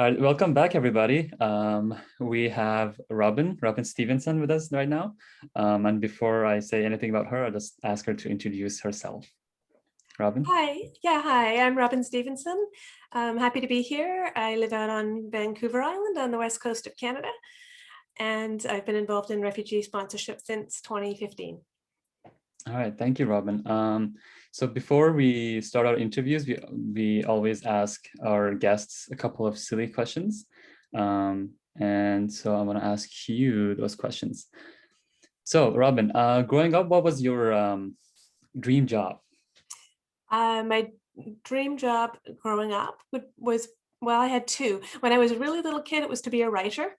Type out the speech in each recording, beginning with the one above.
All right, welcome back, everybody. We have Robin Stevenson with us right now. And before I say anything about her, I'll just ask her to introduce herself. Robin? Hi, I'm Robin Stevenson. I'm happy to be here. I live out on Vancouver Island on the west coast of Canada, and I've been involved in refugee sponsorship since 2015. All right, thank you, Robin. So before we start our interviews, we always ask our guests a couple of silly questions. And so I want to ask you those questions. So Robin, growing up, what was your dream job? My dream job growing up was, well, I had two. When I was a really little kid, it was to be a writer.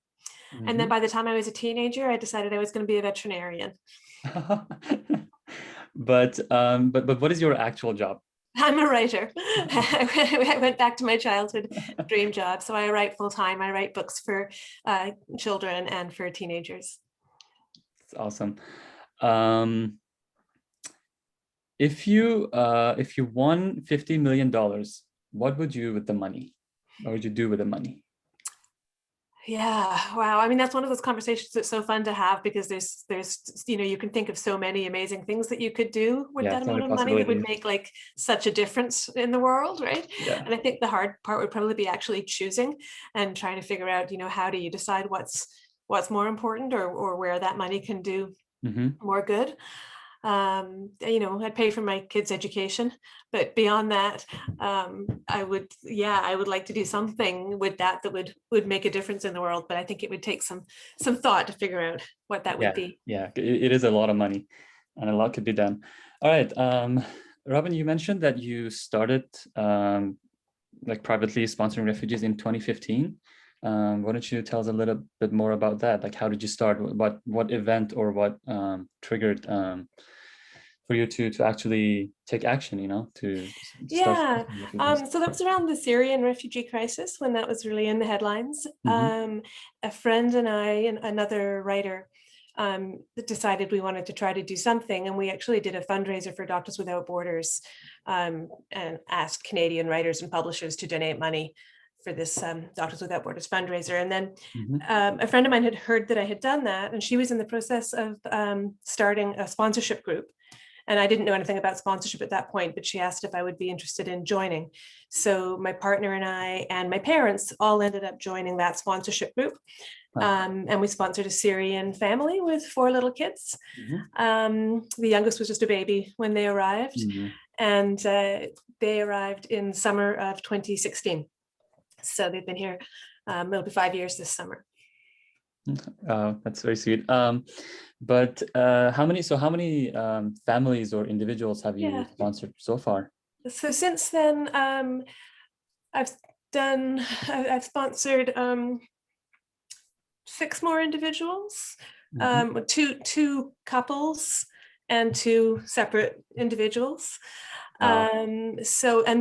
And then by the time I was a teenager, I decided I was going to be a veterinarian. But what is your actual job? I'm a writer. I went back to my childhood dream job. So I write full time. I write books for children and for teenagers. That's awesome. If you won $50 million, what would you do with the money? What would you do with the money? Yeah, wow. I mean, that's one of those conversations that's so fun to have because there's you can think of so many amazing things that you could do with that amount of money that would make like such a difference in the world, right? Yeah. And I think the hard part would probably be actually choosing and trying to figure out, how do you decide what's more important or where that money can do more good. I'd pay for my kids' education, but beyond that, I would like to do something with that would make a difference in the world. But I think it would take some thought to figure out what that would be. Yeah, it is a lot of money, and a lot could be done. All right, Robin, you mentioned that you started like privately sponsoring refugees in 2015. Why don't you tell us a little bit more about that? Like, how did you start? What event or what triggered for you to actually take action? To start. So that was around the Syrian refugee crisis when that was really in the headlines. A friend and I and another writer decided we wanted to try to do something, and we actually did a fundraiser for Doctors Without Borders and asked Canadian writers and publishers to donate money for this Doctors Without Borders fundraiser. And then a friend of mine had heard that I had done that, and she was in the process of starting a sponsorship group. And I didn't know anything about sponsorship at that point, but she asked if I would be interested in joining. So my partner and I and my parents all ended up joining that sponsorship group. And we sponsored a Syrian family with 4 little kids. The youngest was just a baby when they arrived. And they arrived in summer of 2016. So they've been here, it'll be 5 years this summer. That's very sweet. But how many families or individuals have you sponsored so far? So since then, I've sponsored 6 more individuals, two couples and 2 separate individuals. Wow. And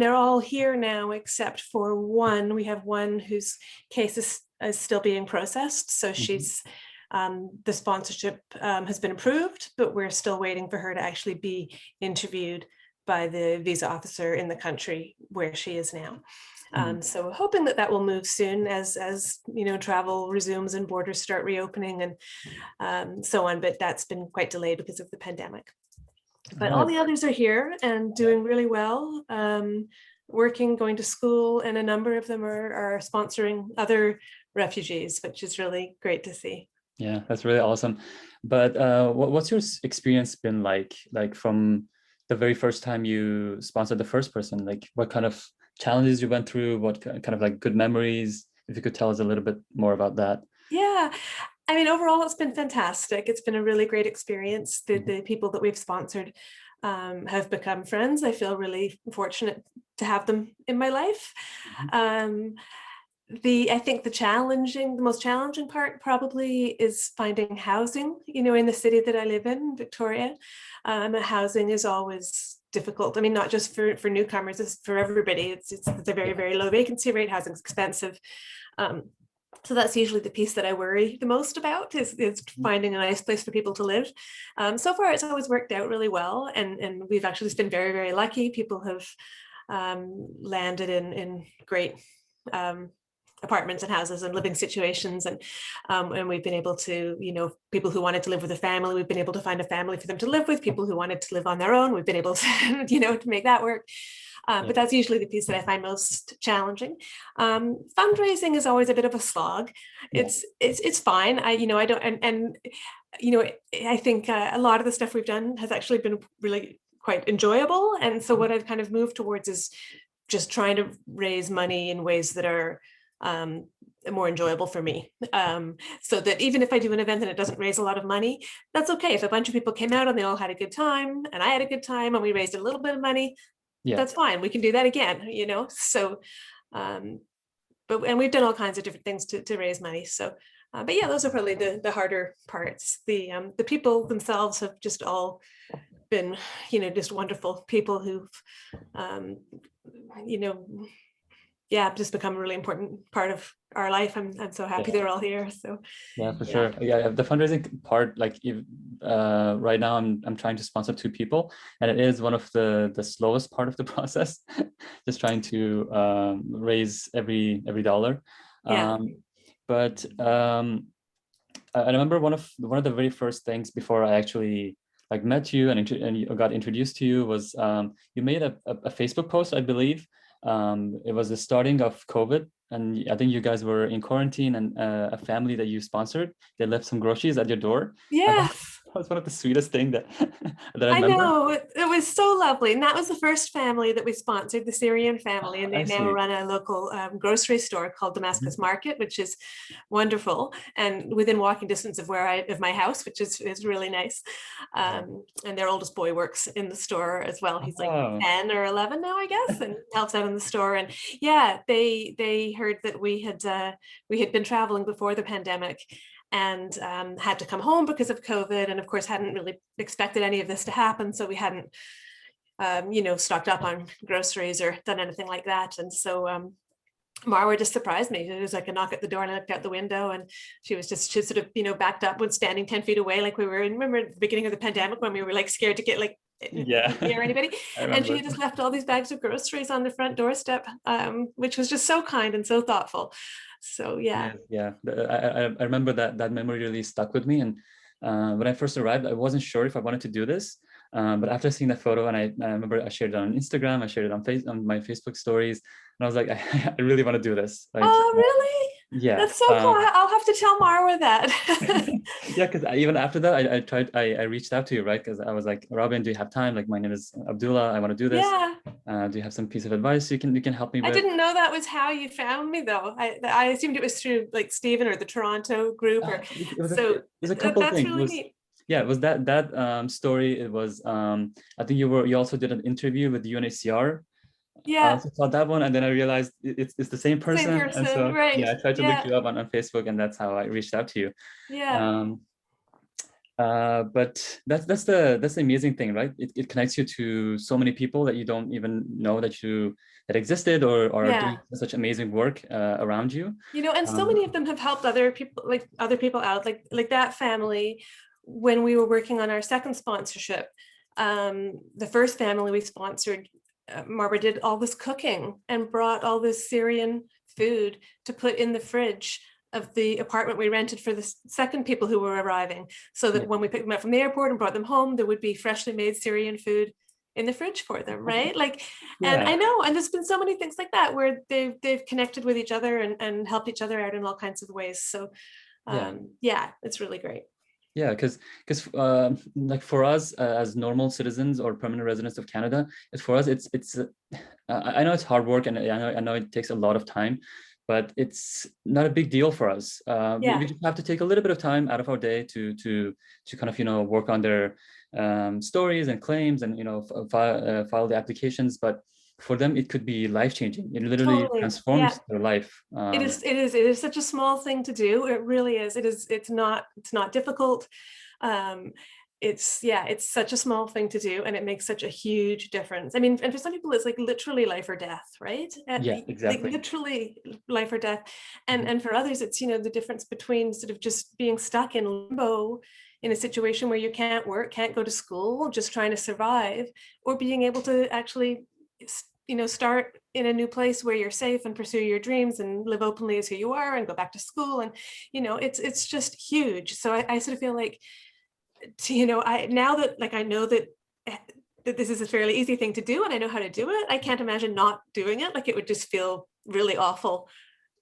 they're all here now except for one. We have one whose case is still being processed. So she's the sponsorship has been approved, but we're still waiting for her to actually be interviewed by the visa officer in the country where she is now. So hoping that will move soon as travel resumes and borders start reopening and so on. But that's been quite delayed because of the pandemic. But all the others are here and doing really well, working, going to school, and a number of them are sponsoring other refugees, which is really great to see. Yeah, that's really awesome. But what's your experience been like from the very first time you sponsored the first person? Like, what kind of challenges you went through? What kind of like good memories? If you could tell us a little bit more about that. Yeah. I mean, overall, it's been fantastic. It's been a really great experience. The people that we've sponsored have become friends. I feel really fortunate to have them in my life. I think the most challenging part probably is finding housing, in the city that I live in, Victoria. Housing is always difficult. I mean, not just for newcomers, it's for everybody. It's a very, very low vacancy rate. Housing is expensive. So that's usually the piece that I worry the most about is finding a nice place for people to live. So far, it's always worked out really well. And we've actually just been very, very lucky. People have landed in great apartments and houses and living situations. And we've been able to, people who wanted to live with a family, we've been able to find a family for them to live with. People who wanted to live on their own, we've been able to, to make that work. But that's usually the piece that I find most challenging. Fundraising is always a bit of a slog. It's fine. I don't, I think a lot of the stuff we've done has actually been really quite enjoyable. And so what I've kind of moved towards is just trying to raise money in ways that are more enjoyable for me. So that even if I do an event and it doesn't raise a lot of money, that's okay. If a bunch of people came out and they all had a good time and I had a good time and we raised a little bit of money, that's fine. We can do that again, So, and we've done all kinds of different things to raise money. So, but yeah, those are probably the harder parts. The people themselves have just all been, just wonderful people who've, just become a really important part of our life. I'm so happy they're all here. So yeah, for sure. Yeah, the fundraising part, like right now I'm trying to sponsor 2 people, and it is one of the slowest part of the process, just trying to raise every dollar. But I remember one of the very first things before I actually like met you and you got introduced to you was you made a Facebook post, I believe. It was the starting of COVID, and I think you guys were in quarantine, and a family that you sponsored, they left some groceries at your door. Yes. That was one of the sweetest thing that I I remember. know, it was so lovely. And that was the first family that we sponsored, the Syrian family. And they now run a local grocery store called Damascus Market, which is wonderful. And within walking distance of my house, which is really nice. And their oldest boy works in the store as well. He's like 10 or 11 now, I guess, and helps out in the store. And yeah, they heard that we had been traveling before the pandemic and had to come home because of COVID, and of course hadn't really expected any of this to happen, so we hadn't stocked up on groceries or done anything like that. And so Marwa just surprised me. It was like a knock at the door and I looked out the window and she sort of backed up when standing 10 feet away, like we were in, remember at the beginning of the pandemic when we were like scared to get like near anybody. And she had just left all these bags of groceries on the front doorstep, which was just so kind and so thoughtful. So I remember that memory really stuck with me. And when I first arrived, I wasn't sure if I wanted to do this, but after seeing that photo, and I remember I shared it on Instagram, I shared it on my Facebook stories, and I was like, I really want to do this. Like, oh really? Yeah, that's so cool. I'll have to tell Marwa that. Yeah, because even after that, I reached out to you, right? Because I was like, Robin, do you have time? Like, my name is Abdullah. I want to do this. Do you have some piece of advice you can help me with? I didn't know that was how you found me, though. I assumed it was through like Stephen or the Toronto group, or it was a couple of things. Really neat. Yeah, it was that story. It was I think you also did an interview with UNHCR. I also saw that one, and then I realized it's the same person. And so, right? Yeah, I tried to look you up on Facebook, and that's how I reached out to you. But that's the amazing thing, right? It connects you to so many people that you don't even know that existed or are doing such amazing work around you. And so many of them have helped other people out, like that family. When we were working on our second sponsorship, the first family we sponsored, Marwa did all this cooking and brought all this Syrian food to put in the fridge of the apartment we rented for the second people who were arriving, so that when we picked them up from the airport and brought them home, there would be freshly made Syrian food in the fridge for them, right? Like, and I know, and there's been so many things like that where they've connected with each other and helped each other out in all kinds of ways. So it's really great. Yeah, because like for us as normal citizens or permanent residents of Canada, for us it's I know it's hard work, and I know it takes a lot of time, but it's not a big deal for us. We just have to take a little bit of time out of our day to kind of work on their stories and claims and file the applications. But for them, it could be life-changing. It literally transforms their life. It is such a small thing to do. It really is. It's not difficult. It's such a small thing to do, and it makes such a huge difference. I mean, and for some people it's like literally life or death, right? Yeah, exactly. Like literally life or death. And for others it's the difference between sort of just being stuck in limbo in a situation where you can't work, can't go to school, just trying to survive, or being able to actually start in a new place where you're safe and pursue your dreams and live openly as who you are and go back to school. And, it's just huge. So I sort of feel like, now that I know that this is a fairly easy thing to do and I know how to do it, I can't imagine not doing it. Like, it would just feel really awful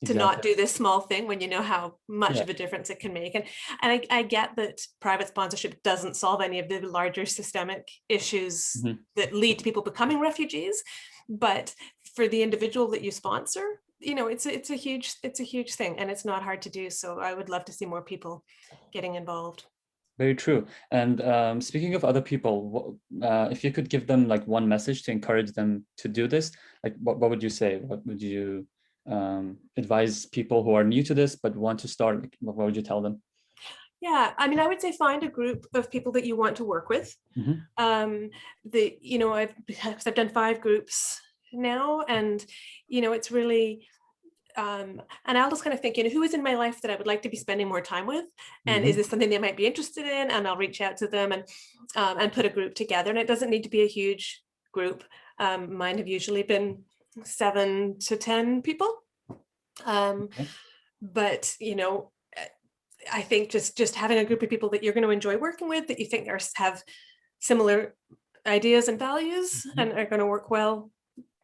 to not do this small thing when you know how much of a difference it can make. And I get that private sponsorship doesn't solve any of the larger systemic issues that lead to people becoming refugees, but for the individual that you sponsor, it's a huge thing, and it's not hard to do. So I would love to see more people getting involved. Very true. And speaking of other people, if you could give them like one message to encourage them to do this, like what would you say? What would you advise people who are new to this but want to start? Like, what would you tell them? Yeah, I mean, I would say find a group of people that you want to work with. I've done 5 groups now, and it's really and I'll just kind of think, who is in my life that I would like to be spending more time with, and is this something they might be interested in? And I'll reach out to them and put a group together. And it doesn't need to be a huge group. Mine have usually been 7 to 10 people. But I think just having a group of people that you're going to enjoy working with, that you think have similar ideas and values and are going to work well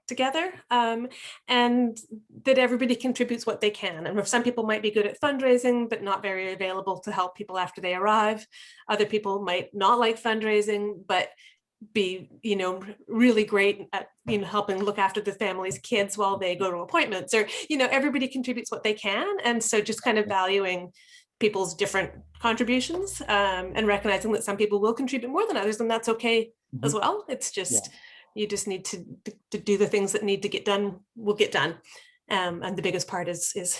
together, and that everybody contributes what they can. And if some people might be good at fundraising but not very available to help people after they arrive, other people might not like fundraising but be really great at helping look after the family's kids while they go to appointments, or everybody contributes what they can. And so just kind of valuing people's different contributions, and recognizing that some people will contribute more than others, and that's okay as well. It's just you just need to do the things that need to get done will get done, and the biggest part is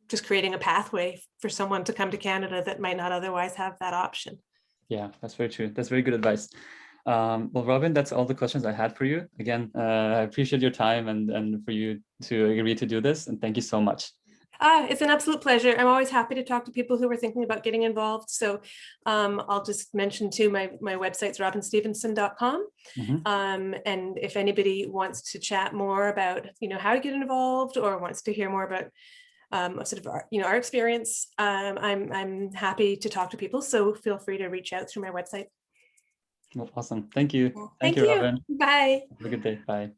just creating a pathway for someone to come to Canada that might not otherwise have that option. Yeah, that's very true. That's very good advice. Well, Robin, that's all the questions I had for you. Again, I appreciate your time and for you to agree to do this, and thank you so much. It's an absolute pleasure. I'm always happy to talk to people who are thinking about getting involved. So I'll just mention too, my website's robinstevenson.com. And if anybody wants to chat more about, how to get involved, or wants to hear more about sort of our experience, I'm happy to talk to people. So feel free to reach out through my website. Well, awesome. Thank you. Thank you, you. Robin. Bye. Have a good day. Bye.